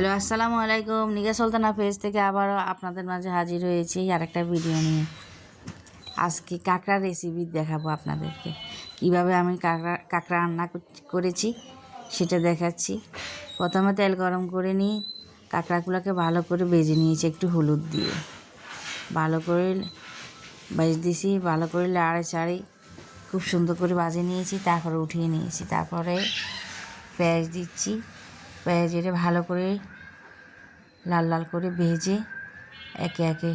Hello, আসসালামু আলাইকুম। নিগা Sultana page থেকে আবারও আপনাদের মাঝে হাজির হয়েছি আরেকটা ভিডিও নিয়ে। আজকে কাঁকড়ার রেসিপি দেখাবো আপনাদেরকে। কীভাবে আমি কাঁকড়া রান্না করেছি সেটা দেখাচ্ছি। প্রথমে তেল গরম করে নিয়ে কাঁকড়াগুলোকে ভালো করে ভেজে নিয়েছি একটু হলুদ দিয়ে। ভালো করে ভেজে দিয়েছি, ভালো করে লাড়ে চাড়ে খুব সুন্দর করে ভাজে নিয়েছি। তারপরে উঠিয়ে নিয়েছি। তারপরে পেঁয়াজ দিচ্ছি। পেঁয়াজ এটা ভালো করে লাল লাল করে ভেজে একে একে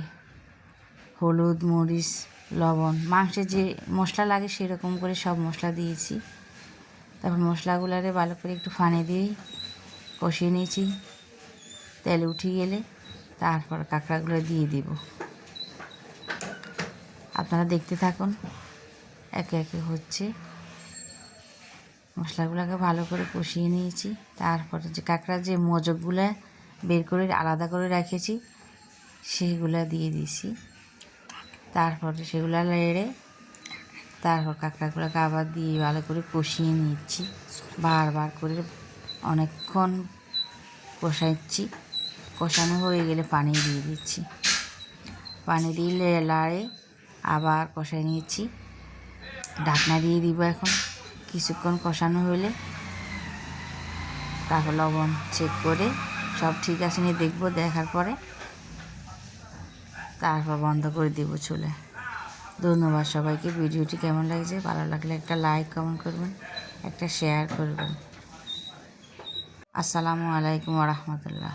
হলুদ, মরিচ, লবণ, মাংসে যে মশলা লাগে সেরকম করে সব মশলা দিয়েছি। তারপর মশলাগুলোরে ভালো করে একটু ফানে দিয়ে কষিয়ে নিয়েছি। তেল উঠে গেলে তারপর কাঁকড়াগুলো দিয়ে দিব। আপনারা দেখতে থাকুন, একে একে হচ্ছে। মশলাগুলোকে ভালো করে কষিয়ে নিয়েছি। তারপরে যে কাঁকড়ার যে মজকগুলো বের করে আলাদা করে রেখেছি সেইগুলো দিয়ে দিয়েছি। তারপরে সেগুলো নেড়ে তারপর কাঁকড়াগুলোকে আবার দিয়ে ভালো করে কষিয়ে নিচ্ছি। বারবার করে অনেকক্ষণ কষাচ্ছি। কষানো হয়ে গেলে পানি দিয়ে দিচ্ছি। পানি দিয়ে লাড়ে আবার কষাই নিচ্ছি। ঢাকনা দিয়ে দিব। এখন কিছুক্ষণ কষানো হলে তারপর লবণ চেক করে সব ঠিক আছে নিয়ে দেখবো। দেখার পরে তারপর বন্ধ করে দেবো চুলে। ধন্যবাদ সবাইকে। ভিডিওটি কেমন লাগছে, ভালো লাগলে একটা লাইক কমেন্ট করবেন, একটা শেয়ার করবেন। আসসালামু আলাইকুম ওয়া রাহমাতুল্লাহ।